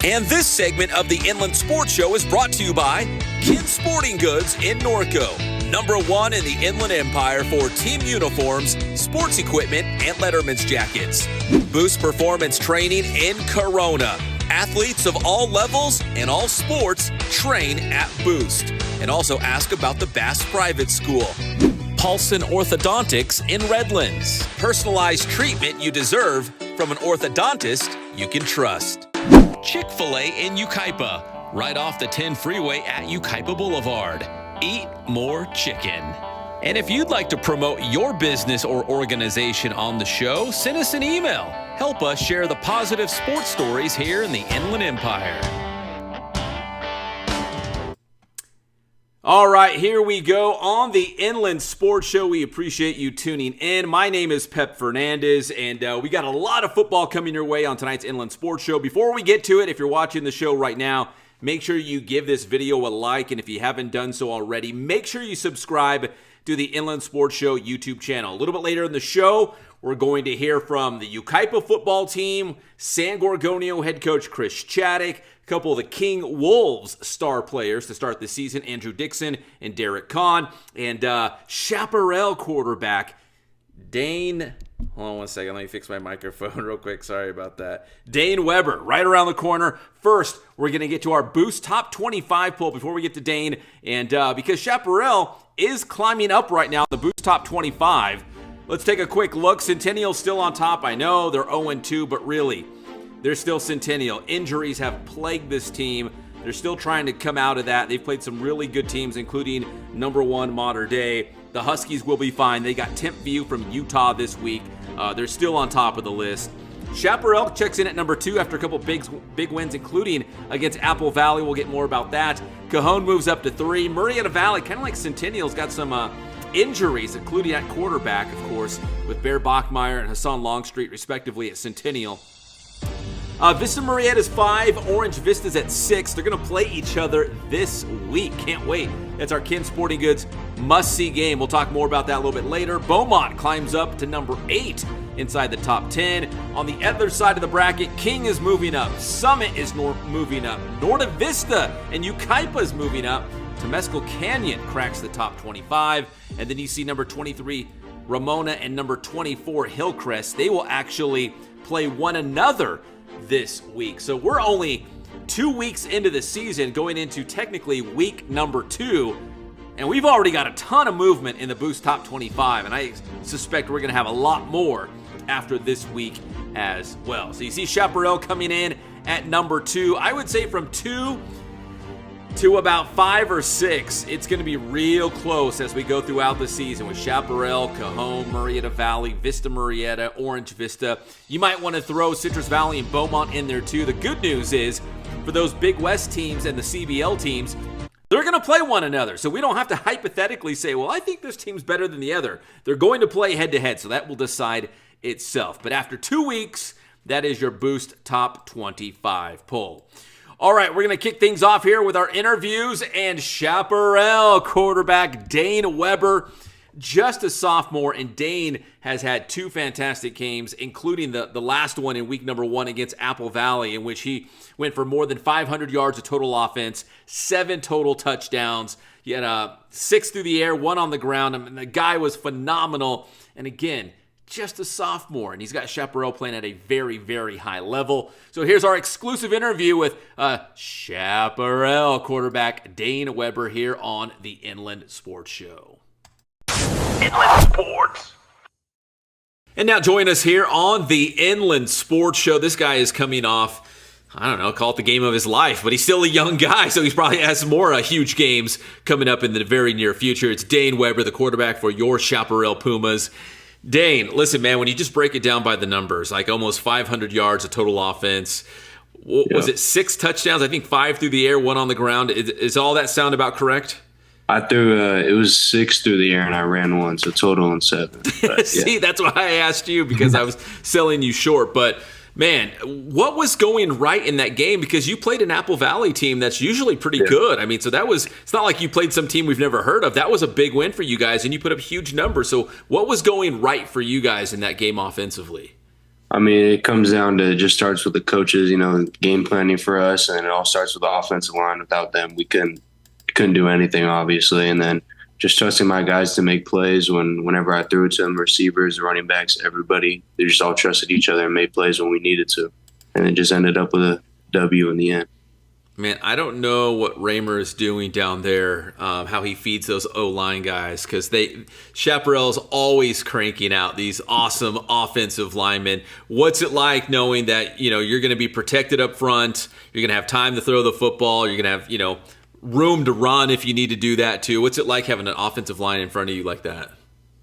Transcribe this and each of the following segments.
And this segment of the Inland Sports Show is brought to you by Kin Sporting Goods in Norco, #1 in the Inland Empire for team uniforms, sports equipment, and Letterman's jackets. Boost Performance Training in Corona. Athletes of all levels and all sports train at Boost. And also ask about the Bass Private School. Paulson Orthodontics in Redlands. Personalized treatment you deserve from an orthodontist you can trust. Chick-fil-A in Yucaipa, right off the 10 freeway at Yucaipa Boulevard. Eat more chicken. And if you'd like to promote your business or organization on the show, send us an email. Help us share the positive sports stories here in the Inland Empire. All right, here we go on the Inland Sports Show. We appreciate you tuning in. My name is Pep Fernandez, and we got a lot of football coming your way on tonight's Inland Sports Show. Before we get to it, if you're watching the show right now, make sure you give this video a like, and if you haven't done so already, make sure you subscribe to the Inland Sports Show YouTube channel. A little bit later in the show, we're going to hear from the Yucaipa football team, San Gorgonio head coach Chris Chaddick, a couple of the King Wolves star players to start the season, Andrew Dixon and Derek Kahn, and Chaparral quarterback Dane. Hold on one second. Let me fix my microphone real quick. Sorry about that. Dane Weber, right around the corner. First, we're going to get to our Boost Top 25 poll before we get to Dane. And because Chaparral is climbing up right now, the Boost Top 25, let's take a quick look. Centennial's still on top. I know they're 0-2, but really, they're still Centennial. Injuries have plagued this team. They're still trying to come out of that. They've played some really good teams, including #1 Mater Dei. The Huskies will be fine. They got Temp View from Utah this week. They're still on top of the list. Chaparral checks in at #2 after a couple big wins, including against Apple Valley. We'll get more about that. Cajon moves up to 3. Murrieta Valley, kind of like Centennial's, got some injuries, including at quarterback, of course, with Bear Bachmeyer and Hassan Longstreet, respectively, at Centennial. Vista Murrieta's 5, Orange Vista's at 6. They're going to play each other this week. Can't wait. That's our Kin Sporting Goods must-see game. We'll talk more about that a little bit later. Beaumont climbs up to #8 inside the top 10. On the other side of the bracket, King is moving up. Summit is moving up. Norte Vista and Yucaipa is moving up. Temescal Canyon cracks the top 25. And then you see #23, Ramona, and #24, Hillcrest. They will actually play one another this week. So we're only 2 weeks into the season, going into technically week #2, and we've already got a ton of movement in the Boost Top 25, and I suspect we're going to have a lot more after this week as well. So you see Chaparral coming in at #2. I would say from 2 to about 5 or 6, it's going to be real close as we go throughout the season with Chaparral, Cajon, Murrieta Valley, Vista Murrieta, Orange Vista. You might want to throw Citrus Valley and Beaumont in there too. The good news is, for those Big West teams and the CBL teams, they're going to play one another. So we don't have to hypothetically say, well, I think this team's better than the other. They're going to play head-to-head, so that will decide itself. But after 2 weeks, that is your Boost Top 25 poll. All right, we're going to kick things off here with our interviews, and Chaparral quarterback Dane Weber, just a sophomore, and Dane has had 2 fantastic games, including the last one in week #1 against Apple Valley, in which he went for more than 500 yards of total offense, 7 total touchdowns. He had 6 through the air, 1 on the ground. I mean, the guy was phenomenal, and again, just a sophomore, and he's got Chaparral playing at a very, very high level. So here's our exclusive interview with Chaparral quarterback Dane Weber here on the Inland Sports Show. Inland Sports. And now join us here on the Inland Sports Show. This guy is coming off, I don't know, call it the game of his life, but he's still a young guy, so he probably has some more huge games coming up in the very near future. It's Dane Weber, the quarterback for your Chaparral Pumas. Dane, listen, man, when you just break it down by the numbers, like almost 500 yards of total offense, was it 6 touchdowns? I think 5 through the air, 1 on the ground. Is all that sound about correct? I threw, it was 6 through the air and I ran 1, so total on 7. But, See, that's why I asked you, because I was selling you short. But man, what was going right in that game? Because you played an Apple Valley team that's usually pretty good. I mean, so it's not like you played some team we've never heard of. That was a big win for you guys, and you put up huge numbers. So what was going right for you guys in that game offensively? I mean, it comes down to, it just starts with the coaches, game planning for us, and it all starts with the offensive line. Without them, we couldn't do anything, obviously. And then just trusting my guys to make plays whenever I threw it to them, receivers, running backs, everybody, they just all trusted each other and made plays when we needed to. And it just ended up with a W in the end. Man, I don't know what Raymer is doing down there, how he feeds those O-line guys, because Chaparral's always cranking out these awesome offensive linemen. What's it like knowing that, you're going to be protected up front, you're going to have time to throw the football, you're going to have, room to run if you need to do that too? What's it like having an offensive line in front of you like that?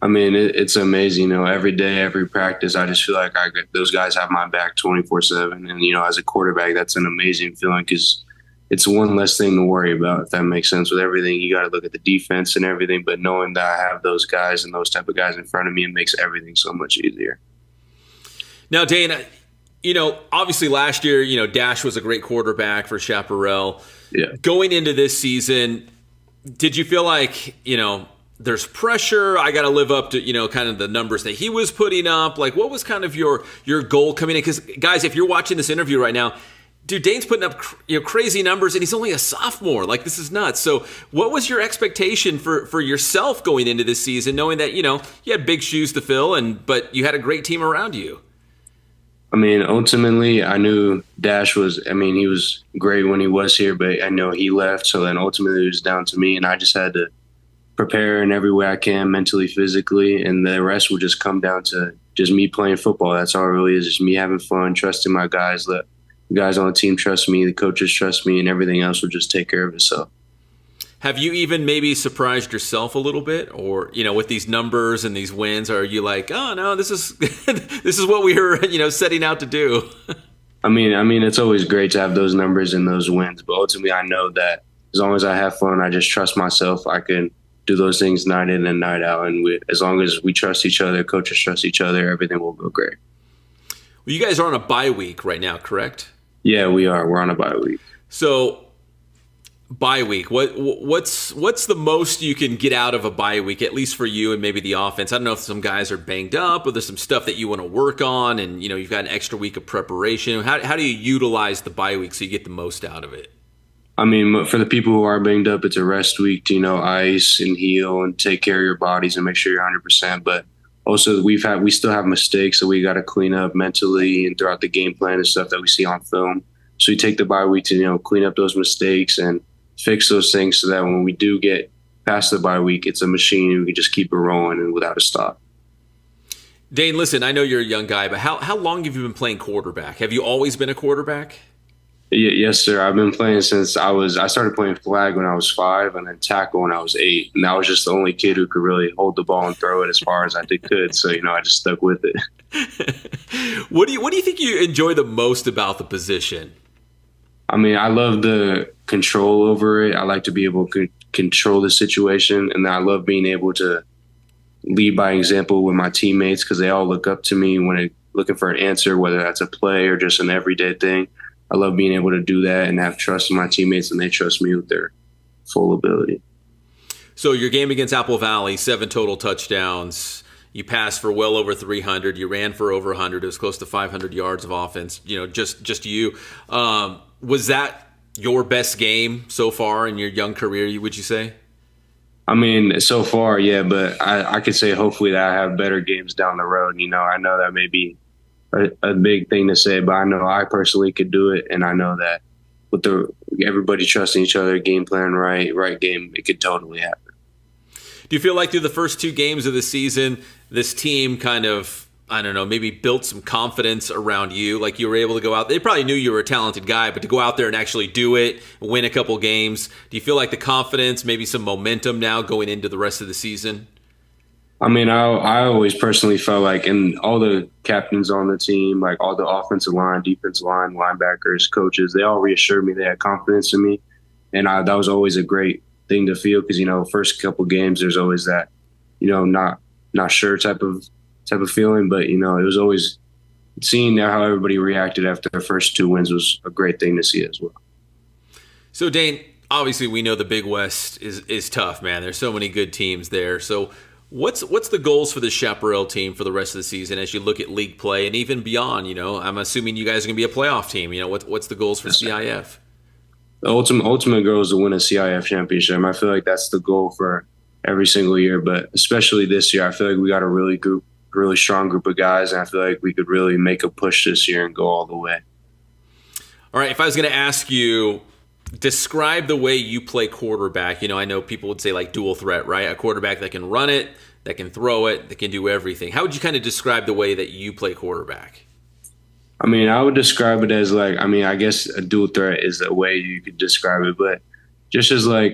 I mean, it's amazing. Every day, every practice, I just feel like those guys have my back 24/7. And, as a quarterback, that's an amazing feeling because it's one less thing to worry about, if that makes sense. With everything, you got to look at the defense and everything, but knowing that I have those guys and those type of guys in front of me, it makes everything so much easier. Now, Dane, obviously last year, Dash was a great quarterback for Chaparral. Yeah. Going into this season, did you feel like, there's pressure, I got to live up to, kind of the numbers that he was putting up? Like, what was kind of your goal coming in? Because, guys, if you're watching this interview right now, dude, Dane's putting up crazy numbers, and he's only a sophomore. Like, this is nuts. So what was your expectation for yourself going into this season, knowing that, you had big shoes to fill, but you had a great team around you? I mean, ultimately, I knew Dash he was great when he was here, but I know he left. So then ultimately it was down to me, and I just had to prepare in every way I can, mentally, physically, and the rest will just come down to just me playing football. That's all it really is, just me having fun, trusting my guys, let the guys on the team trust me, the coaches trust me, and everything else will just take care of itself. Have you even maybe surprised yourself a little bit, or with these numbers and these wins? Are you like, oh no, this is this is what we were setting out to do? I mean, it's always great to have those numbers and those wins, but ultimately, I know that as long as I have fun, I just trust myself. I can do those things night in and night out, and as long as we trust each other, coaches trust each other, everything will go great. Well, you guys are on a bye week right now, correct? Yeah, we are. We're on a bye week. So. Bye week. What's the most you can get out of a bye week, at least for you and maybe the offense? I don't know if some guys are banged up or there's some stuff that you want to work on, and you've got an extra week of preparation. How do you utilize the bye week so you get the most out of it? I mean, for the people who are banged up, it's a rest week to ice and heal and take care of your bodies and make sure you're 100%. But also we still have mistakes that we got to clean up mentally and throughout the game plan and stuff that we see on film. So we take the bye week to clean up those mistakes and fix those things so that when we do get past the bye week, it's a machine and we can just keep it rolling and without a stop. Dane, listen, I know you're a young guy, but how long have you been playing quarterback? Have you always been a quarterback? Yes, sir. I've been playing since I started playing flag when I was 5 and then tackle when I was 8. And I was just the only kid who could really hold the ball and throw it as far as I could. So, I just stuck with it. What do you think you enjoy the most about the position? I mean, I love the control over it. I like to be able to control the situation, and I love being able to lead by example with my teammates because they all look up to me when they're looking for an answer, whether that's a play or just an everyday thing. I love being able to do that and have trust in my teammates, and they trust me with their full ability. So your game against Apple Valley, 7 total touchdowns. You passed for well over 300. You ran for over 100. It was close to 500 yards of offense. Just you. Was that your best game so far in your young career, would you say? I mean, so far, yeah, but I could say hopefully that I have better games down the road. I know that may be a big thing to say, but I know I personally could do it, and I know that with everybody trusting each other, game plan right game, it could totally happen. Do you feel like through the first 2 games of the season, this team kind of, I don't know, maybe built some confidence around you? Like you were able to go out. They probably knew you were a talented guy, but to go out there and actually do it, win a couple games, do you feel like the confidence, maybe some momentum now going into the rest of the season? I mean, I always personally felt like, and all the captains on the team, like all the offensive line, defensive line, linebackers, coaches, they all reassured me they had confidence in me. And that was always a great thing to feel because, first couple games, there's always that, not sure type of feeling, but it was always seeing how everybody reacted after the first 2 wins was a great thing to see as well. So Dane, obviously we know the Big West is tough, man. There's so many good teams there. So What's the goals for the Chaparral team for the rest of the season as you look at league play and even beyond? I'm assuming you guys are going to be a playoff team. What's the goals for CIF? The ultimate goal is to win a CIF championship. I feel like that's the goal for every single year, but especially this year, I feel like we got a really strong group of guys, and I feel like we could really make a push this year and go all the way. All right, if I was going to ask you, describe the way you play quarterback. I know people would say like dual threat, right? A quarterback that can run it, that can throw it, that can do everything. How would you kind of describe the way that you play quarterback? I mean, I would describe it as I guess a dual threat is a way you could describe it, but just as I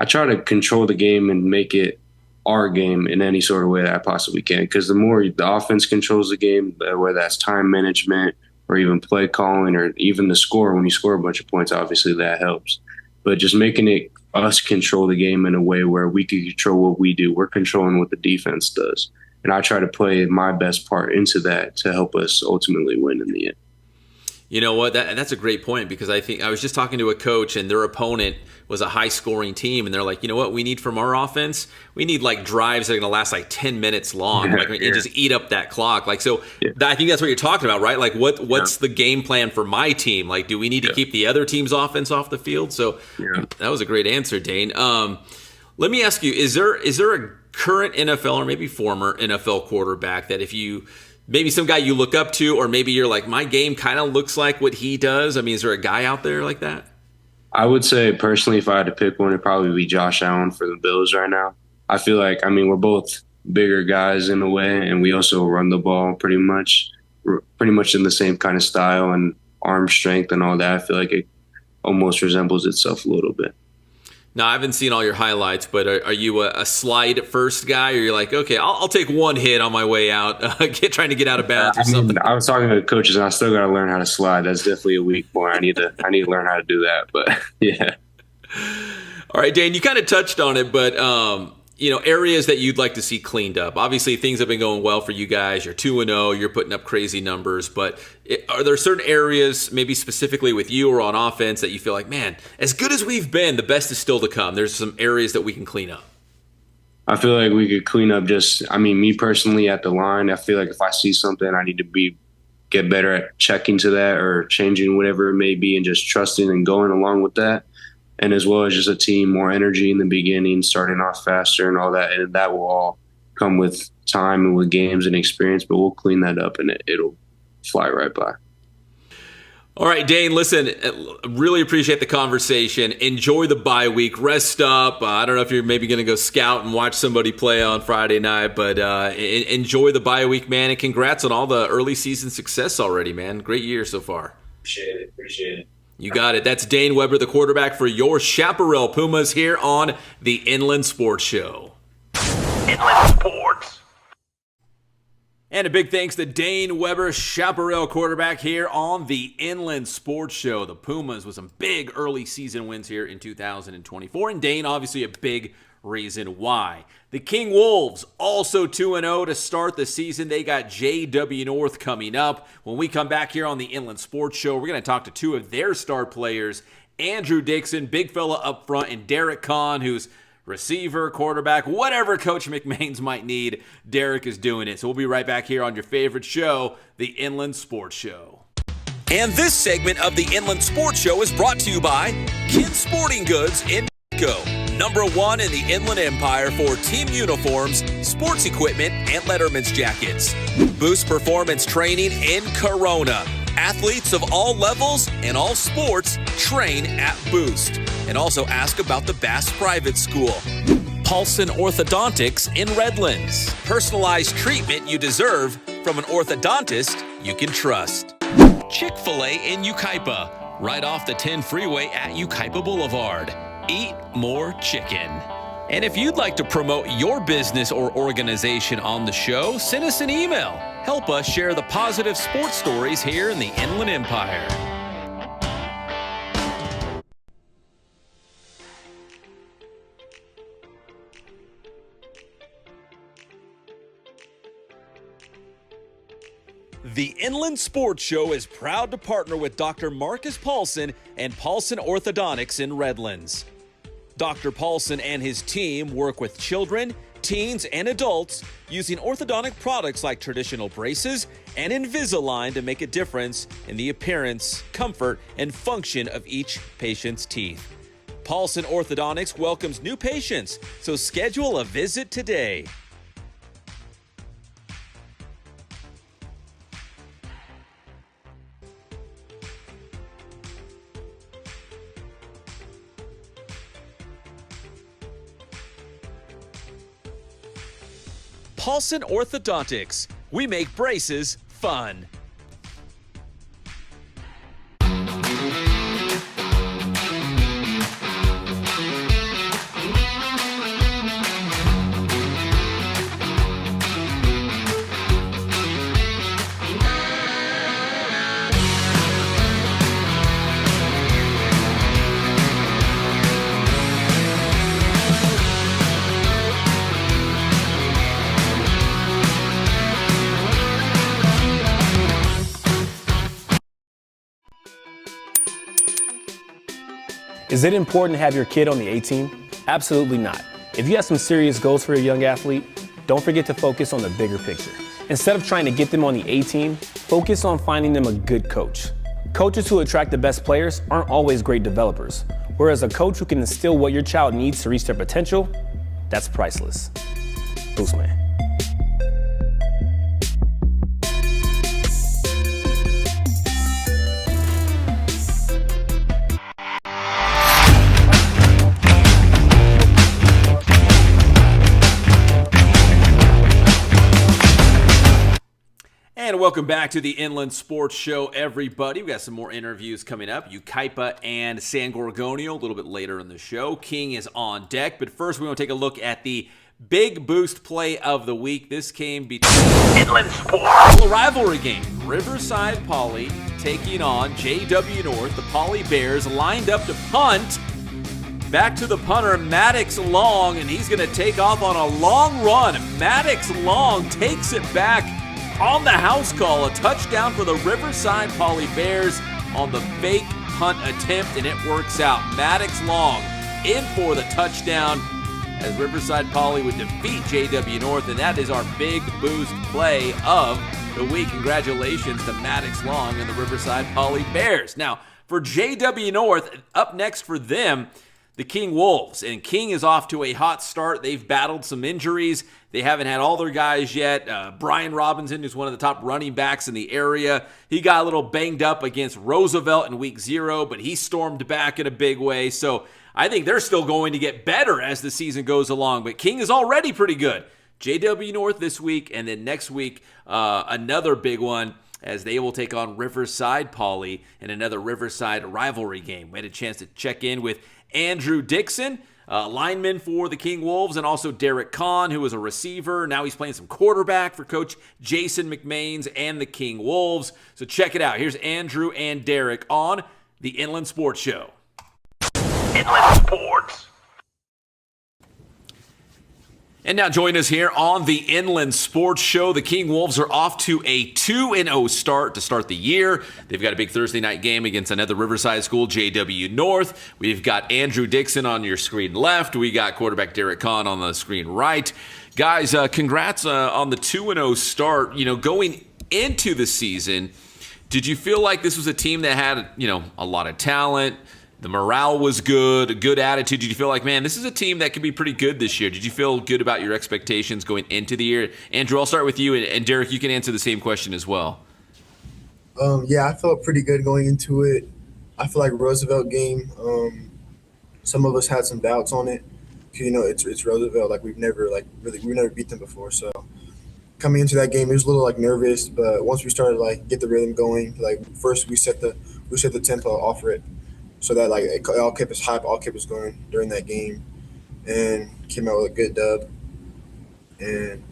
try to control the game and make it our game in any sort of way that I possibly can. Because the more the offense controls the game, whether that's time management or even play calling or even the score, when you score a bunch of points, obviously that helps. But just making it us control the game in a way where we can control what we do. We're controlling what the defense does. And I try to play my best part into that to help us ultimately win in the end. You know what? That's a great point, because I think I was just talking to a coach and their opponent was a high-scoring team, and they're like, you know what we need from our offense? We need drives that are going to last 10 minutes long, and just eat up that clock. I think that's what you're talking about, right? What's the game plan for my team? Do we need to keep the other team's offense off the field? So that was a great answer, Dane. Let me ask you: Is there a current NFL or maybe former NFL quarterback that if you maybe some guy you look up to, or maybe you're like, my game kind of looks like what he does? I mean, is there a guy out there like that? I would say personally, if I had to pick one, it'd probably be Josh Allen for the Bills right now. I feel like, we're both bigger guys in a way, and we also run the ball pretty much in the same kind of style and arm strength and all that. I feel like it almost resembles itself a little bit. Now, I haven't seen all your highlights, but are you a slide first guy, or you're like, okay, I'll take one hit on my way out, trying to get out of bounds or something? I was talking to coaches, and I still got to learn how to slide. That's definitely a weak point. I need to learn how to do that. But yeah. All right, Dane, you kind of touched on it, but areas that you'd like to see cleaned up. Obviously, things have been going well for you guys. You're 2-0. You're putting up crazy numbers. But are there certain areas, maybe specifically with you or on offense, that you feel like, man, as good as we've been, the best is still to come? There's some areas that we can clean up. I feel like we could clean up me personally at the line. I feel like if I see something, I need to get better at checking to that or changing whatever it may be and just trusting and going along with that. And as well as just a team, more energy in the beginning, starting off faster and all that. And that will all come with time and with games and experience, but we'll clean that up and it'll fly right by. All right, Dane, listen, really appreciate the conversation. Enjoy the bye week. Rest up. I don't know if you're maybe going to go scout and watch somebody play on Friday night, but enjoy the bye week, man. And congrats on all the early season success already, man. Great year so far. Appreciate it. You got it. That's Dane Weber, the quarterback for your Chaparral Pumas, here on the Inland Sports Show. Inland Sports. And a big thanks to Dane Weber, Chaparral quarterback, here on the Inland Sports Show. The Pumas with some big early season wins here in 2024. And Dane, obviously a big reason why. The King Wolves also 2-0 to start the season. They got JW North coming up. When we come back here on the Inland Sports Show, we're going to talk to two of their star players, Andrew Dixon, big fella up front, and Derek Kahn, who's receiver, quarterback, whatever Coach McMahon's might need. Derek is doing it. So we'll be right back here on your favorite show, the Inland Sports Show. And this segment of the Inland Sports Show is brought to you by Kin Sporting Goods in Mexico. #1 in the Inland Empire for team uniforms, sports equipment, and Letterman's jackets. Boost Performance Training in Corona. Athletes of all levels and all sports train at Boost. And also ask about the Bass Private School. Paulson Orthodontics in Redlands. Personalized treatment you deserve from an orthodontist you can trust. Chick-fil-A in Yucaipa, right off the 10 freeway at Yucaipa Boulevard. Eat more chicken. And if you'd like to promote your business or organization on the show, send us an email. Help us share the positive sports stories here in the Inland Empire. The Inland Sports Show is proud to partner with Dr. Marcus Paulson and Paulson Orthodontics in Redlands. Dr. Paulson and his team work with children, teens, and adults using orthodontic products like traditional braces and Invisalign to make a difference in the appearance, comfort, and function of each patient's teeth. Paulson Orthodontics welcomes new patients, so schedule a visit today. Paulson Orthodontics. We make braces fun. Is it important to have your kid on the A team? Absolutely not. If you have some serious goals for your young athlete, don't forget to focus on the bigger picture. Instead of trying to get them on the A team, focus on finding them a good coach. Coaches who attract the best players aren't always great developers, whereas a coach who can instill what your child needs to reach their potential, that's priceless. Boost man. And welcome back to the Inland Sports Show, everybody. We got some more interviews coming up. Yucaipa and San Gorgonio a little bit later in the show. King is on deck, but first we want to take a look at the big boost play of the week. This came between Inland Sports, a rivalry game. Riverside Poly taking on JW North. The Poly Bears lined up to punt. Back to the punter, Maddox Long, and he's going to take off on a long run. Maddox Long takes it back on the house call, a touchdown for the Riverside Poly Bears on the fake punt attempt, and it works out. Maddox Long in for the touchdown as Riverside Poly would defeat JW North, and that is our big boost play of the week. Congratulations to Maddox Long and the Riverside Poly Bears. Now, for JW North, up next for them, the King Wolves, and King is off to a hot start. They've battled some injuries. They haven't had all their guys yet. Brian Robinson, who's one of the top running backs in the area, he got a little banged up against Roosevelt in week 0, but he stormed back in a big way. So I think they're still going to get better as the season goes along, but King is already pretty good. JW North this week, and then next week, another big one as they will take on Riverside Poly in another Riverside rivalry game. We had a chance to check in with Andrew Dixon, lineman for the King Wolves, and also Derek Kahn, who was a receiver. Now he's playing some quarterback for Coach Jason McMains and the King Wolves. So check it out. Here's Andrew and Derek on the Inland Sports Show. Inland Sports. And now join us here on the Inland Sports Show. The King Wolves are off to a 2-0 start to start the year. They've got a big Thursday night game against another Riverside school, JW North. We've got Andrew Dixon on your screen left. We got quarterback Derek Kahn on the screen right. Guys, congrats on the 2-0 start. You know, going into the season, did you feel like this was a team that had, a lot of talent? The morale was good, a good attitude. Did you feel like, man, this is a team that could be pretty good this year? Did you feel good about your expectations going into the year? Andrew, I'll start with you, and Derek, you can answer the same question as well. Yeah, I felt pretty good going into it. I feel like Roosevelt game, some of us had some doubts on it. It's Roosevelt. Like we've never beat them before. So coming into that game, it was a little nervous, but once we started get the rhythm going, first we set the tempo off it. So that it all kept us hype, all kept us going during that game, and came out with a good dub. And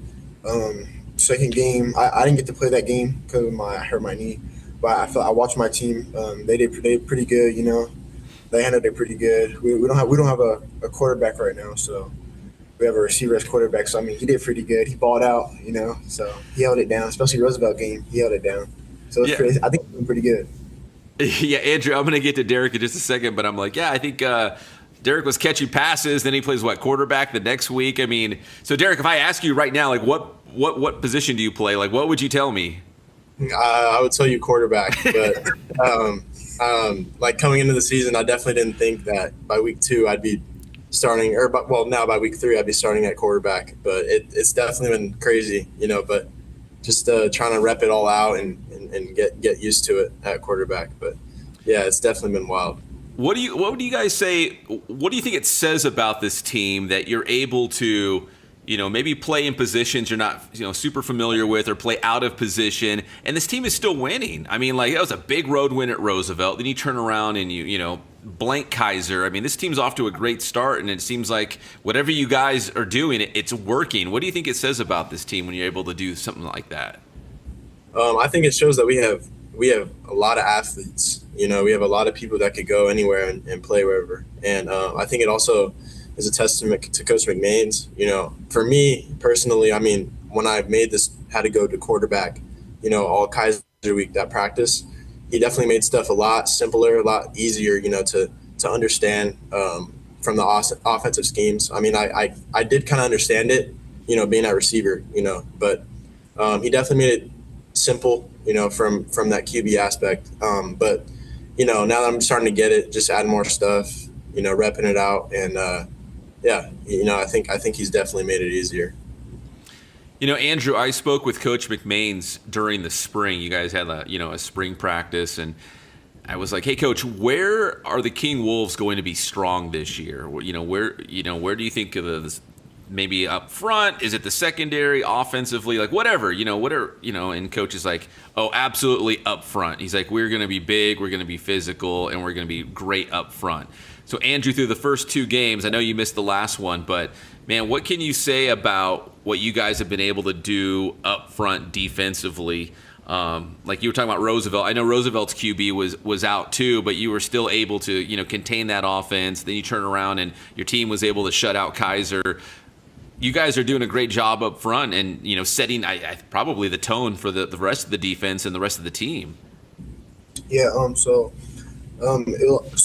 second game, I didn't get to play that game because I hurt my knee, but I watched my team. They did pretty good. They handled it pretty good. We don't have a quarterback right now, so we have a receiver as quarterback. So he did pretty good. He balled out, so he held it down. Especially Roosevelt game, he held it down. So it's crazy. I think he's doing pretty good. Yeah, Andrew, I'm going to get to Derek in just a second, but I'm I think Derek was catching passes, then he plays quarterback the next week. I mean, so Derek, if I ask you right now, like what position do you play? Like, what would you tell me? I would tell you quarterback, but like coming into the season, I definitely didn't think that by week 2 I'd be starting, now by week 3 I'd be starting at quarterback. But it's definitely been crazy, But just trying to rep it all out and get used to it at quarterback. But yeah, it's definitely been wild. What do you guys say? What do you think it says about this team that you're able to, maybe play in positions you're not, super familiar with, or play out of position, and this team is still winning? I mean, like, that was a big road win at Roosevelt. Then you turn around and you blank Kaiser. I mean, this team's off to a great start, and it seems like whatever you guys are doing, it's working. What do you think it says about this team when you're able to do something like that? I think it shows that we have a lot of athletes. We have a lot of people that could go anywhere and play wherever. And I think it also is a testament to Coach McMahon's. For me personally, I mean, when I had to go to quarterback, all Kaiser week, that practice, he definitely made stuff a lot simpler, a lot easier, to understand from the offensive schemes. I mean, I did kind of understand it, being at receiver, but he definitely made it simple, from that QB aspect. But, now that I'm starting to get it, just adding more stuff, repping it out. And, I think he's definitely made it easier. Andrew, I spoke with Coach McMahon's during the spring. You guys had a spring practice, and I was like, "Hey, Coach, where are the King Wolves going to be strong this year? Where do you think of this? Maybe up front? Is it the secondary, offensively, like whatever? And Coach is like, "Oh, absolutely up front." He's like, "We're going to be big, we're going to be physical, and we're going to be great up front." So, Andrew, through the first 2 games, I know you missed the last one, but man, what can you say about what you guys have been able to do up front defensively? Like you were talking about Roosevelt. I know Roosevelt's QB was out too, but you were still able to, contain that offense. Then you turn around and your team was able to shut out Kaiser. You guys are doing a great job up front and, setting probably the tone for the rest of the defense and the rest of the team. Yeah, so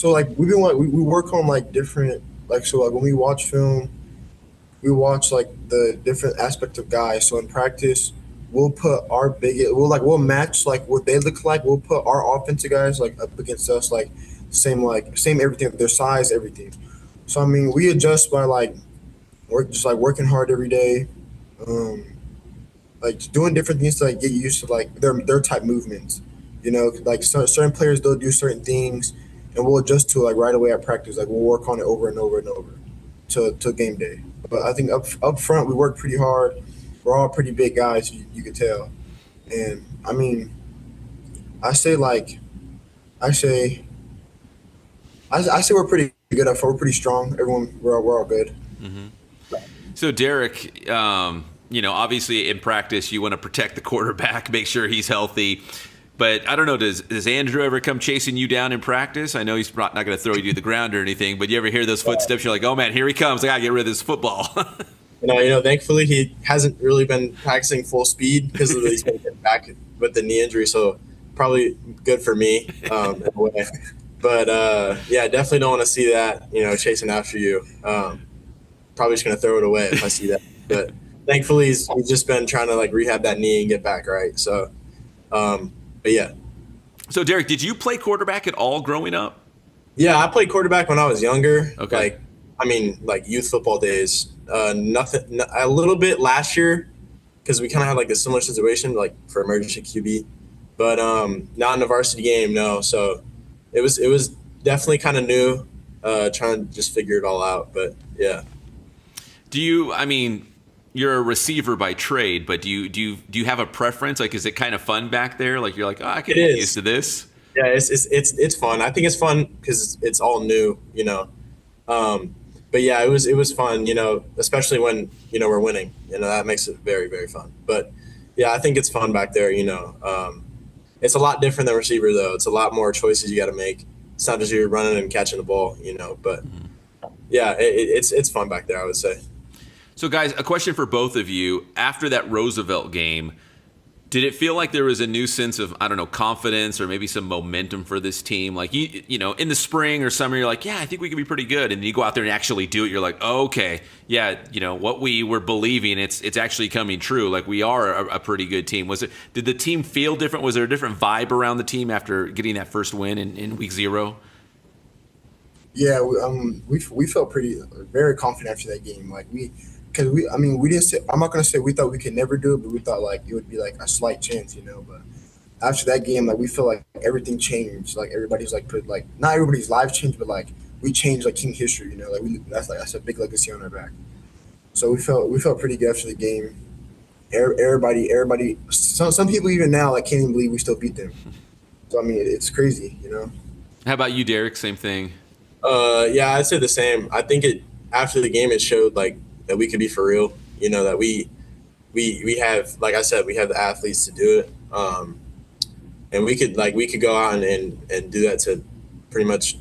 like we work on like different, like, so like when we watch film, we watch like the different aspects of guys. So in practice, we'll put we'll match like what they look like. We'll put our offensive guys like up against us, like same everything, their size, everything. So I mean, we adjust by working hard every day, like doing different things to like get used to like their type movements. Like certain players, they'll do certain things, and we'll adjust to it like right away at practice. Like we'll work on it over and over and over to game day. But I think up front, we work pretty hard. We're all pretty big guys, you can tell. And I mean, I say we're pretty good up front. We're pretty strong. We're all good. Mm-hmm. So Derek, obviously in practice you want to protect the quarterback, make sure he's healthy. But I don't know, does Andrew ever come chasing you down in practice? I know he's not going to throw you to the ground or anything, but you ever hear those footsteps? You're like, oh man, here he comes. I got to get rid of this football. Thankfully he hasn't really been practicing full speed because he's been getting back with the knee injury. So probably good for me in a way. But I definitely don't want to see that, chasing after you. Probably just going to throw it away if I see that. But thankfully he's just been trying to like rehab that knee and get back right. So, but yeah. So Derek, did you play quarterback at all growing up? Yeah, I played quarterback when I was younger. Okay. Like youth football days. Nothing. A little bit last year because we kind of had like a similar situation, like for emergency QB, but not in a varsity game. No. So it was definitely kind of new, trying to just figure it all out. But yeah. You're a receiver by trade, but do you have a preference? Like, is it kind of fun back there? Like, you're like, oh, I can get used to this. Yeah, it's fun. I think it's fun because it's all new, But yeah, it was fun, especially when we're winning. That makes it very, very fun. But yeah, I think it's fun back there. It's a lot different than receiver though. It's a lot more choices you got to make. It's not just you're running and catching the ball, But yeah, it's fun back there, I would say. So, guys, a question for both of you. After that Roosevelt game, Did it feel like there was a new sense of, I don't know, confidence or maybe some momentum for this team? Like, you know, in the spring or summer, you're like, yeah, I think we could be pretty good. And then you go out there and actually do it. You're like, oh, okay, yeah, you know, what we were believing, it's actually coming true. Like, we are a pretty good team. Did the team feel different? Was there a different vibe around the team after getting that first win in week 0? Yeah, we felt very confident after that game. Like we didn't say, I'm not gonna say we thought we could never do it, but we thought like it would be like a slight chance, you know. But after that game, like we feel like everything changed. Like everybody's like not everybody's lives changed, but like we changed like team history, you know. Like that's a big legacy on our back. So we felt pretty good after the game. Everybody. Some people even now like can't even believe we still beat them. So I mean, it's crazy, you know. How about you, Derek? Same thing. Yeah, I'd say the same. I think after the game, it showed like that we could be for real. You know, that we have, like I said, we have the athletes to do it. And we could go out and do that to pretty much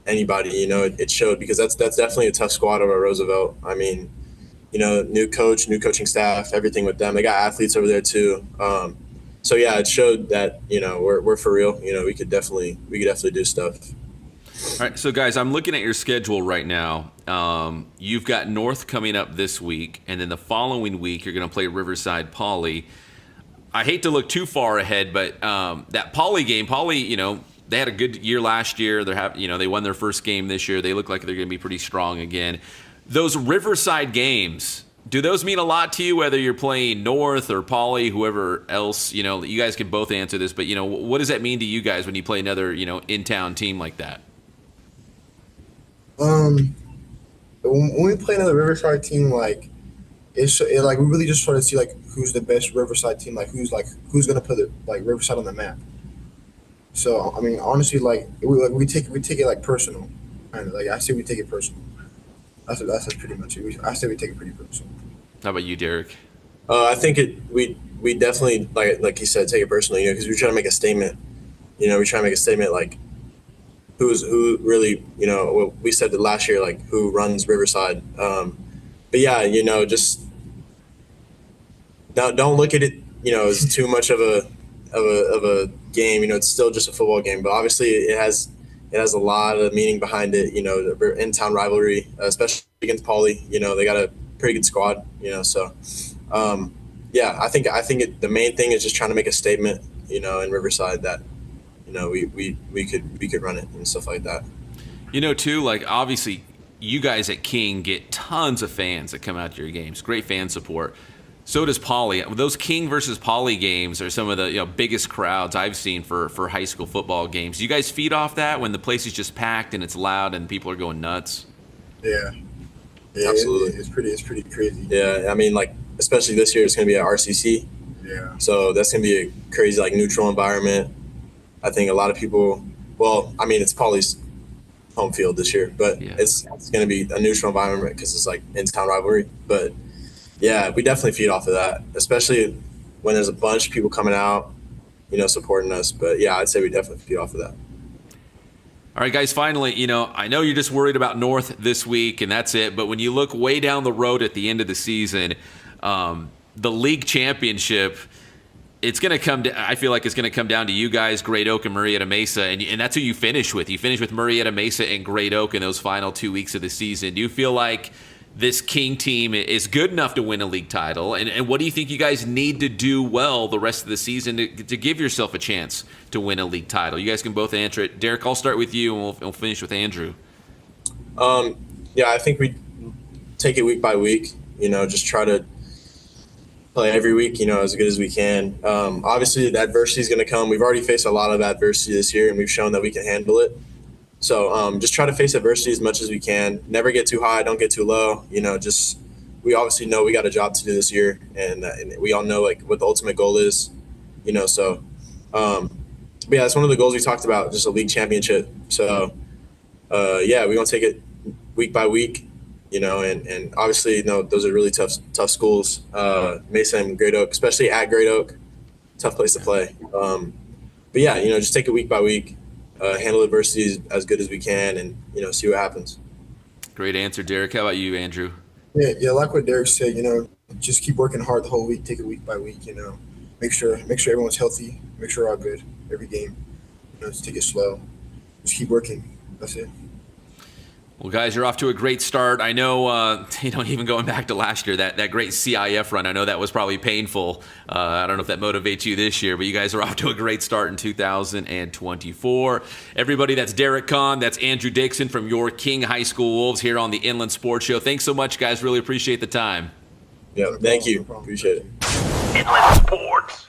anybody. You know, it showed, because that's definitely a tough squad over at Roosevelt. I mean, you know, new coach, new coaching staff, everything with them. They got athletes over there too. So yeah, it showed that, you know, we're for real. You know, we could definitely do stuff. All right, so guys, I'm looking at your schedule right now. You've got North coming up this week, and then the following week you're going to play Riverside Poly. I hate to look too far ahead, but that Poly game, you know, they had a good year last year. They won their first game this year. They look like they're going to be pretty strong again. Those Riverside games, do those mean a lot to you, whether you're playing North or Poly, whoever else? You know, you guys can both answer this, but, you know, what does that mean to you guys when you play another, you know, in-town team like that? When we play another Riverside team, like we really just try to see like who's the best Riverside team, like who's gonna put Riverside on the map. So I mean, honestly, we take it like personal, kind of. Like I say, we take it personal. That's pretty much it. I say we take it pretty personal. How about you, Derek? I think we definitely, like you said, take it personally. You know, because we're trying to make a statement. You know, we're trying to make a statement like, who really, you know, what we said last year, like who runs Riverside. But yeah, you know, just don't look at it, you know, as too much of a game. You know, it's still just a football game, but obviously it has a lot of meaning behind it. You know, the in-town rivalry, especially against Poly. You know, they got a pretty good squad. You know, so yeah, I think the main thing is just trying to make a statement. You know, in Riverside that, you know, we could run it and stuff like that. You know, too, like, obviously, you guys at King get tons of fans that come out to your games. Great fan support. So does Poly. Those King versus Poly games are some of the, you know, biggest crowds I've seen for high school football games. Do you guys feed off that when the place is just packed and it's loud and people are going nuts? Yeah, Absolutely. It's pretty crazy. Yeah, I mean, like, especially this year, it's going to be at RCC. Yeah. So that's going to be a crazy, like, neutral environment. I think a lot of people, well, I mean, it's Poly's home field this year, but yeah, it's going to be a neutral environment because it's like in-town rivalry. But yeah, we definitely feed off of that, especially when there's a bunch of people coming out, you know, supporting us. But yeah, I'd say we definitely feed off of that. All right, guys, finally, you know, I know you're just worried about North this week and that's it, but when you look way down the road at the end of the season, the league championship, it's going to come. I feel like it's going to come down to you guys, Great Oak and Murrieta Mesa, and that's who you finish with. You finish with Murrieta Mesa and Great Oak in those final 2 weeks of the season. Do you feel like this King team is good enough to win a league title? And what do you think you guys need to do well the rest of the season to give yourself a chance to win a league title? You guys can both answer it. Derek, I'll start with you, and we'll finish with Andrew. Yeah, I think we take it week by week. You know, just try to play every week, you know, as good as we can. Obviously, the adversity is going to come. We've already faced a lot of adversity this year, and we've shown that we can handle it. So just try to face adversity as much as we can. Never get too high, don't get too low. You know, we obviously know we got a job to do this year, and we all know like what the ultimate goal is. You know, so but yeah, that's one of the goals we talked about, just a league championship. So yeah, we're gonna take it week by week. You know, and obviously, you know, those are really tough schools. Mesa and Great Oak, especially at Great Oak, tough place to play. But yeah, you know, just take it week by week, handle adversity as good as we can, and, you know, see what happens. Great answer, Derek. How about you, Andrew? Yeah, like what Derek said, you know, just keep working hard the whole week, take it week by week, you know. make sure everyone's healthy, make sure we're all good every game. Just take it slow, just keep working. That's it. Well, guys, you're off to a great start. I know, even going back to last year, that great CIF run, I know that was probably painful. I don't know if that motivates you this year, but you guys are off to a great start in 2024. Everybody, that's Derek Kahn. That's Andrew Dixon from your King High School Wolves here on the Inland Sports Show. Thanks so much, guys. Really appreciate the time. Yeah, thank you. Appreciate it. Inland Sports.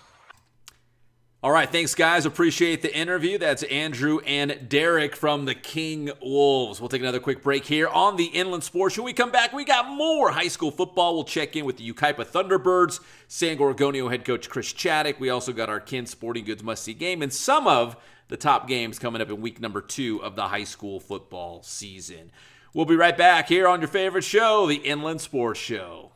All right, thanks, guys. Appreciate the interview. That's Andrew and Derek from the King Wolves. We'll take another quick break here on the Inland Sports Show. When we come back, we got more high school football. We'll check in with the Yucaipa Thunderbirds, San Gorgonio head coach Chris Chaddick. We also got our Kin Sporting Goods must-see game and some of the top games coming up in week number 2 of the high school football season. We'll be right back here on your favorite show, the Inland Sports Show.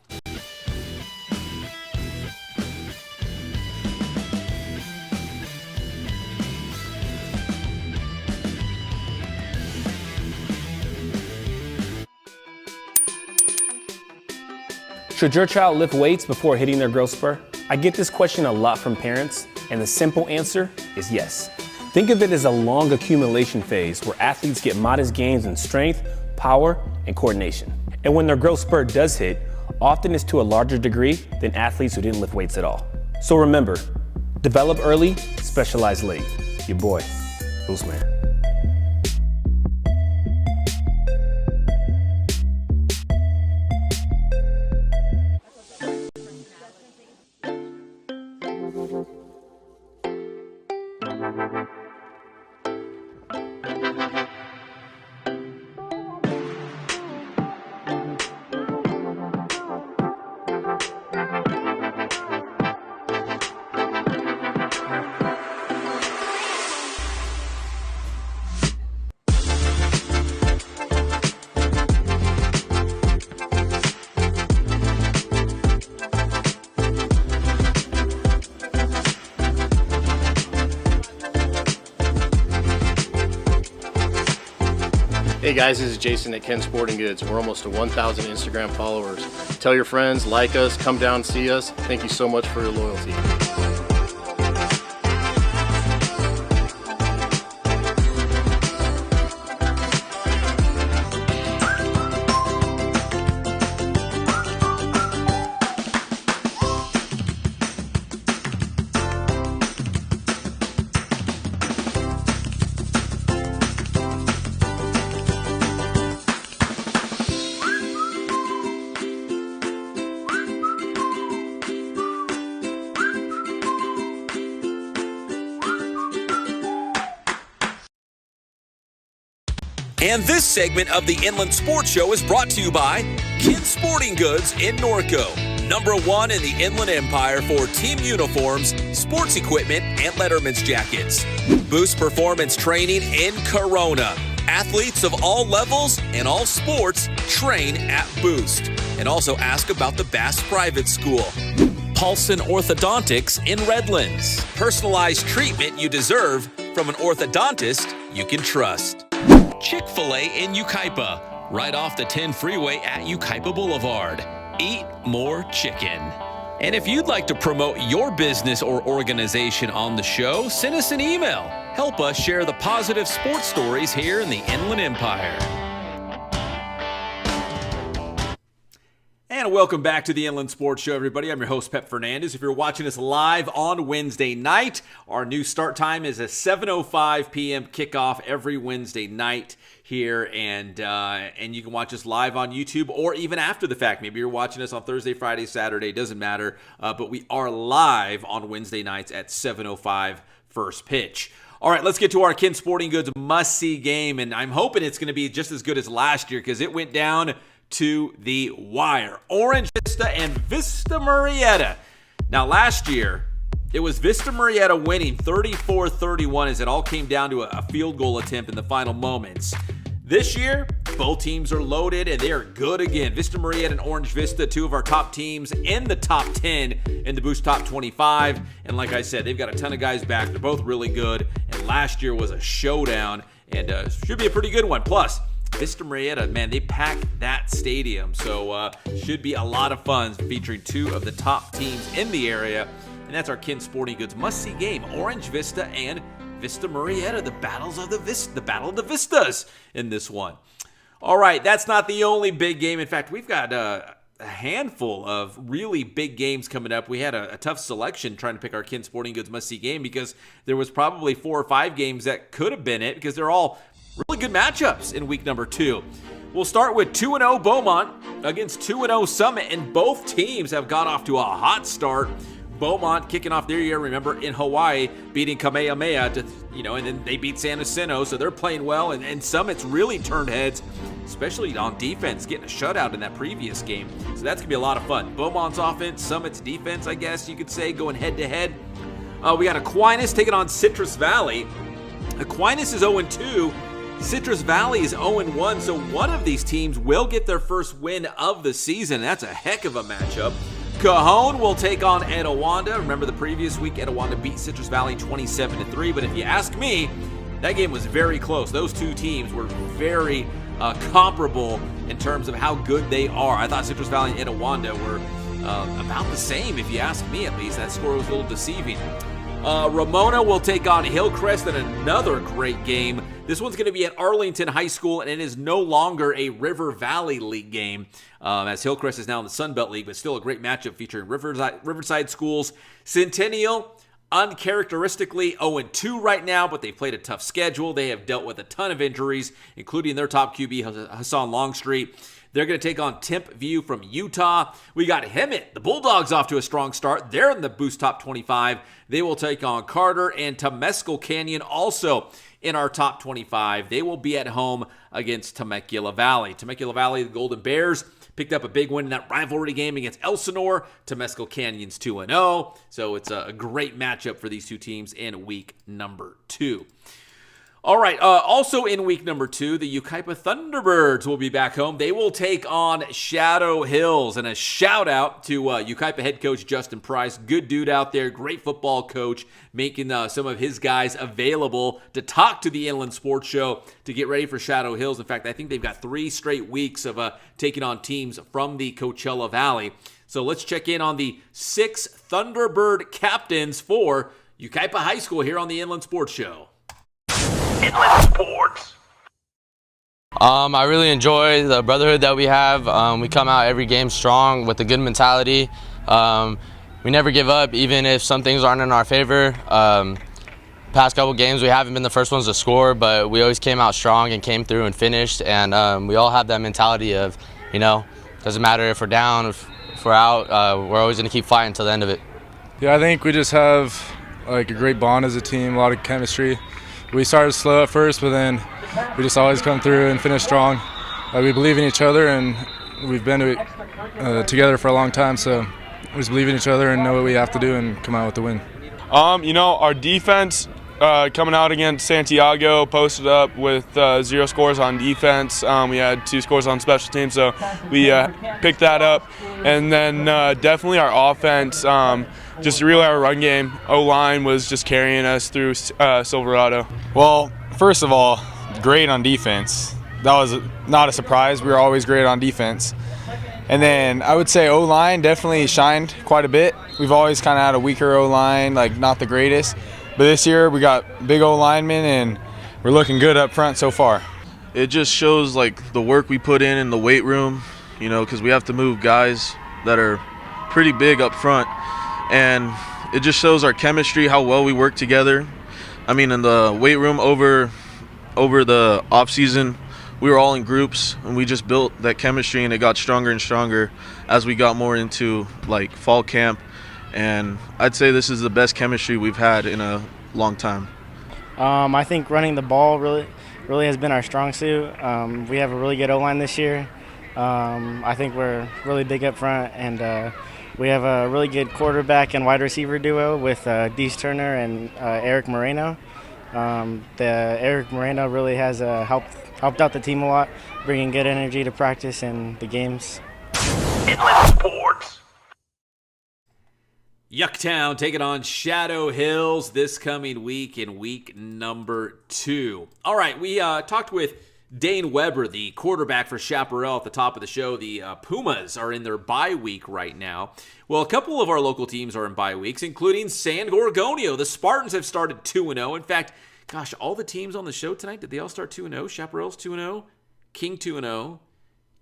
Should your child lift weights before hitting their growth spurt? I get this question a lot from parents, and the simple answer is yes. Think of it as a long accumulation phase where athletes get modest gains in strength, power, and coordination. And when their growth spurt does hit, often it's to a larger degree than athletes who didn't lift weights at all. So remember, develop early, specialize late. Your boy, Boost Man. Hey guys, this is Jason at Ken Sporting Goods. We're almost to 1,000 Instagram followers. Tell your friends, like us, come down and see us. Thank you so much for your loyalty. And this segment of the Inland Sports Show is brought to you by Kin Sporting Goods in Norco, #1 in the Inland Empire for team uniforms, sports equipment, and Letterman's jackets. Boost Performance Training in Corona. Athletes of all levels and all sports train at Boost. And also ask about the Bass Private School. Paulson Orthodontics in Redlands. Personalized treatment you deserve from an orthodontist you can trust. Chick-fil-A in Yucaipa, right off the 10 freeway at Yucaipa Boulevard. Eat more chicken. And if you'd like to promote your business or organization on the show, send us an email. Help us share the positive sports stories here in the Inland Empire. And welcome back to the Inland Sports Show, everybody. I'm your host, Pep Fernandez. If you're watching us live on Wednesday night, our new start time is a 7:05 p.m. kickoff every Wednesday night here, and you can watch us live on YouTube or even after the fact. Maybe you're watching us on Thursday, Friday, Saturday, doesn't matter, but we are live on Wednesday nights at 7:05 first pitch. All right, let's get to our Kin Sporting Goods must-see game, and I'm hoping it's going to be just as good as last year because it went down to the wire. Orange Vista and Vista Murrieta. Now, last year, it was Vista Murrieta winning 34-31 as it all came down to a field goal attempt in the final moments. This year, both teams are loaded and they are good again. Vista Murrieta and Orange Vista, two of our top teams in the top 10 in the Boost Top 25. And like I said, they've got a ton of guys back. They're both really good. And last year was a showdown and should be a pretty good one. Plus, Vista Murrieta, man, they packed that stadium. So should be a lot of fun featuring two of the top teams in the area and that's our Ken Sporting Goods must-see game. Orange Vista and Vista Murrieta, the Battle of the Vistas in this one. All right, that's not the only big game. In fact, we've got a handful of really big games coming up. We had a tough selection trying to pick our Ken Sporting Goods must-see game because there was probably 4 or 5 games that could have been it because they're all really good matchups in week number 2. We'll start with 2-0 Beaumont against 2-0 Summit, and both teams have got off to a hot start. Beaumont kicking off their year, remember, in Hawaii, beating Kamehameha, and then they beat San Jacinto, so they're playing well, and Summit's really turned heads, especially on defense, getting a shutout in that previous game. So that's going to be a lot of fun. Beaumont's offense, Summit's defense, I guess you could say, going head-to-head. We got Aquinas taking on Citrus Valley. Aquinas is 0-2. Citrus Valley is 0-1, so one of these teams will get their first win of the season. That's a heck of a matchup. Cajon will take on Etiwanda. Remember the previous week, Etiwanda beat Citrus Valley 27-3, but if you ask me, that game was very close. Those two teams were very comparable in terms of how good they are. I thought Citrus Valley and Etiwanda were about the same, if you ask me at least. That score was a little deceiving. Ramona will take on Hillcrest in another great game. This one's going to be at Arlington High School, and it is no longer a River Valley League game, as Hillcrest is now in the Sun Belt League, but still a great matchup featuring Riverside schools. Centennial, uncharacteristically 0-2 right now, but they've played a tough schedule. They have dealt with a ton of injuries, including their top QB, Hassan Longstreet. They're going to take on Temp View from Utah. We got Hemet, the Bulldogs, off to a strong start. They're in the Boost Top 25. They will take on Carter, and Temescal Canyon also in our top 25. They will be at home against Temecula Valley. Temecula Valley, the Golden Bears, picked up a big win in that rivalry game against Elsinore. Temescal Canyon's 2-0. So it's a great matchup for these two teams in week number 2. All right, also in week number 2, the Yucaipa Thunderbirds will be back home. They will take on Shadow Hills. And a shout out to Yucaipa head coach Justin Price. Good dude out there, great football coach, making some of his guys available to talk to the Inland Sports Show to get ready for Shadow Hills. In fact, I think they've got 3 straight weeks of taking on teams from the Coachella Valley. So let's check in on the 6 Thunderbird captains for Yucaipa High School here on the Inland Sports Show. Inland Sports. I really enjoy the brotherhood that we have. We come out every game strong with a good mentality. We never give up, even if some things aren't in our favor. Past couple games, we haven't been the first ones to score, but we always came out strong and came through and finished. And we all have that mentality of, doesn't matter if we're down, if we're out, we're always going to keep fighting until the end of it. Yeah, I think we just have a great bond as a team, a lot of chemistry. We started slow at first, but then we just always come through and finish strong. We believe in each other, and we've been together for a long time, so we just believe in each other and know what we have to do and come out with the win. Our defense coming out against Santiago posted up with 0 scores on defense. We had 2 scores on special teams, so we picked that up. And then definitely our offense, just really our run game. O-line was just carrying us through Silverado. Well, first of all, great on defense. That was not a surprise. We were always great on defense. And then I would say O-line definitely shined quite a bit. We've always kind of had a weaker O-line, not the greatest. But this year we got big O-linemen, and we're looking good up front so far. It just shows the work we put in the weight room, because we have to move guys that are pretty big up front. And it just shows our chemistry, how well we work together. I mean, in the weight room over the off season, we were all in groups, and we just built that chemistry, and it got stronger and stronger as we got more into fall camp. And I'd say this is the best chemistry we've had in a long time. I think running the ball really has been our strong suit. We have a really good O-line this year. I think we're really big up front, and we have a really good quarterback and wide receiver duo with Dees Turner and Eric Moreno. Eric Moreno really has helped out the team a lot, bringing good energy to practice and the games. Inland Sports. Yucktown taking on Shadow Hills this coming week in week number 2. All right, we talked with Dane Weber, the quarterback for Chaparral, at the top of the show. The Pumas are in their bye week right now. Well, a couple of our local teams are in bye weeks, including San Gorgonio. The Spartans have started 2-0. In fact, gosh, all the teams on the show tonight, did they all start 2-0? Chaparral's 2-0, King 2-0.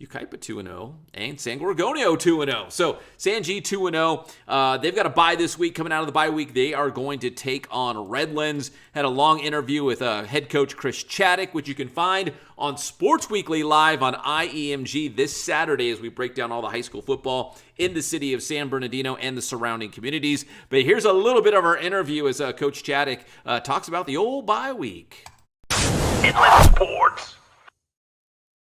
Yucaipa 2-0, and San Gorgonio 2-0. So San G 2-0. They've got a bye this week. Coming out of the bye week, they are going to take on Redlands. Had a long interview with head coach Chris Chaddick, which you can find on Sports Weekly Live on IEMG this Saturday as we break down all the high school football in the city of San Bernardino and the surrounding communities. But here's a little bit of our interview as Coach Chaddick talks about the old bye week. Inland Sports.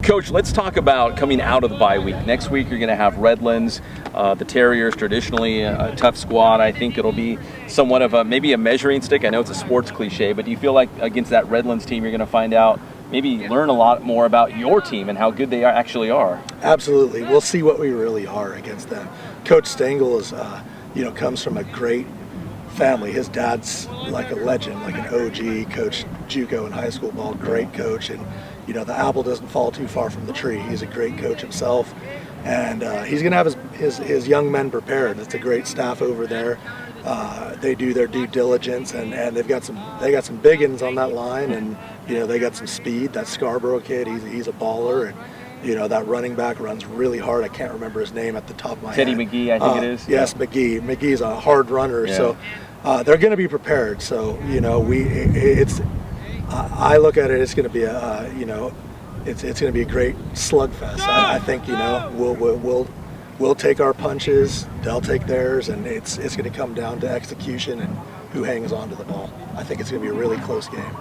Coach, let's talk about coming out of the bye week. Next week, you're going to have Redlands, the Terriers, traditionally a tough squad. I think it'll be somewhat of maybe a measuring stick. I know it's a sports cliche, but do you feel like against that Redlands team, you're going to find out, maybe learn a lot more about your team and how good they actually are? Absolutely. We'll see what we really are against them. Coach Stengel is, comes from a great family. His dad's like a legend, like an OG, coached JUCO in high school ball, great coach, and the apple doesn't fall too far from the tree. He's a great coach himself, and he's going to have his young men prepared. It's a great staff over there. They do their due diligence, and they got some big uns on that line, and they got some speed. That Scarborough kid, he's a baller, and that running back runs really hard. I can't remember his name at the top of my Teddy head. McGee, I think it is. Yes, McGee. McGee's a hard runner, so they're going to be prepared. So I look at it. It's going to be it's going to be a great slugfest. I think we'll take our punches, they'll take theirs, and it's going to come down to execution and who hangs on to the ball. I think it's going to be a really close game.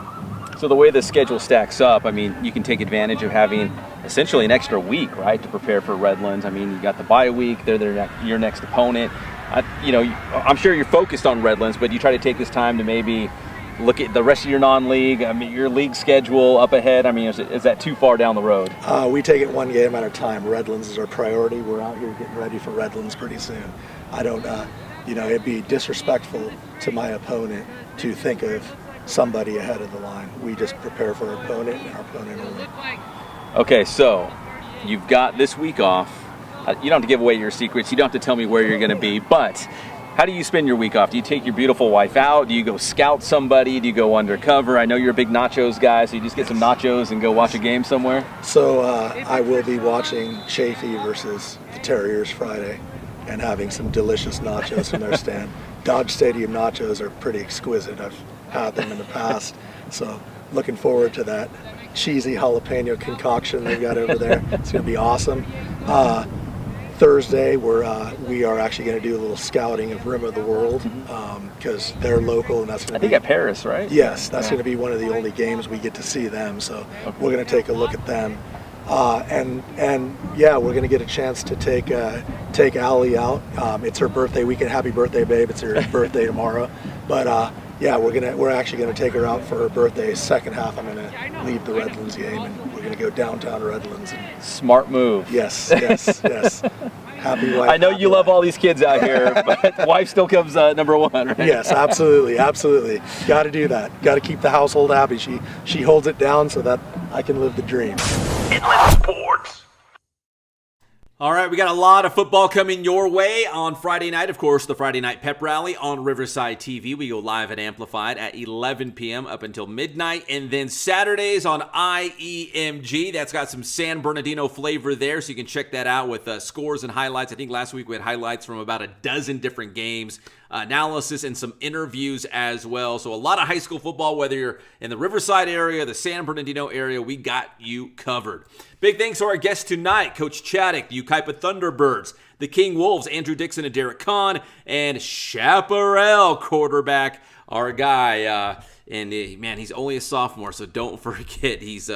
So the way the schedule stacks up, I mean, you can take advantage of having essentially an extra week, right, to prepare for Redlands. I mean, you got the bye week; they're your next opponent. I'm sure you're focused on Redlands, but you try to take this time to maybe look at the rest of your non-league. I mean, your league schedule up ahead. I mean, is that too far down the road? We take it one game at a time. Redlands is our priority. We're out here getting ready for Redlands pretty soon. I don't, it'd be disrespectful to my opponent to think of somebody ahead of the line. We just prepare for our opponent and our opponent only. Okay, so you've got this week off. You don't have to give away your secrets. You don't have to tell me where you're going to be, but how do you spend your week off? Do you take your beautiful wife out? Do you go scout somebody? Do you go undercover? I know you're a big nachos guy, so you just get some nachos and go watch a game somewhere? So I will be watching Chaffee versus the Terriers Friday and having some delicious nachos from their stand. Dodge Stadium nachos are pretty exquisite. I've had them in the past, so looking forward to that cheesy jalapeno concoction they've got over there. It's going to be awesome. Thursday, we are actually going to do a little scouting of Rim of the World because they're local, and that's going to be at Paris, right? Yes, that's going to be one of the only games we get to see them. So we're going to take a look at them, and we're going to get a chance to take Allie out. It's her birthday weekend. Happy birthday, babe! It's her birthday tomorrow, but. We're actually going to take her out for her birthday. Second half, I'm going to leave the Redlands game, and we're going to go downtown Redlands. Smart move. Yes. Happy wife. I know you love all these kids out here, but wife still comes number one, right? Yes, absolutely. Got to do that. Got to keep the household happy. She holds it down so that I can live the dream. Inland Sports. All right, we got a lot of football coming your way on Friday night. Of course, the Friday night pep rally on Riverside TV. We go live and amplified at 11 p.m. up until midnight. And then Saturdays on IEMG. That's got some San Bernardino flavor there, so you can check that out with scores and highlights. I think last week we had highlights from about a dozen different games, analysis, and some interviews as well. So a lot of high school football, whether you're in the Riverside area, the San Bernardino area, we got you covered. Big thanks to our guests tonight, Coach Chaddick, the Yucaipa Thunderbirds, the King Wolves, Andrew Dixon and Derek Kahn, and Chaparral quarterback, our guy. He's only a sophomore, so don't forget he's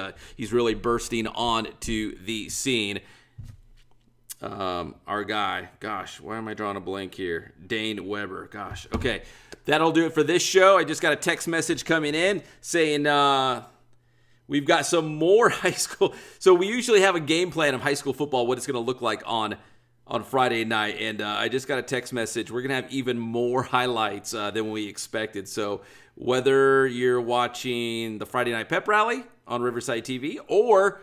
really bursting onto the scene. Our guy, gosh, why am I drawing a blank here? Dane Weber, gosh. Okay, that'll do it for this show. I just got a text message coming in saying we've got some more high school. So we usually have a game plan of high school football, what it's going to look like on Friday night. And I just got a text message. We're going to have even more highlights than we expected. So whether you're watching the Friday night pep rally on Riverside TV or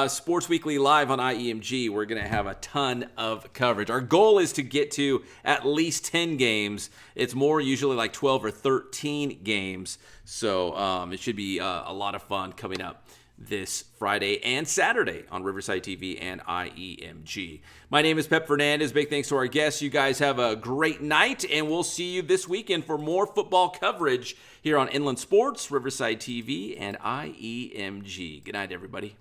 Sports Weekly Live on IEMG. We're going to have a ton of coverage. Our goal is to get to at least 10 games. It's more usually like 12 or 13 games. So it should be a lot of fun coming up this Friday and Saturday on Riverside TV and IEMG. My name is Pep Fernandez. Big thanks to our guests. You guys have a great night, and we'll see you this weekend for more football coverage here on Inland Sports, Riverside TV, and IEMG. Good night, everybody.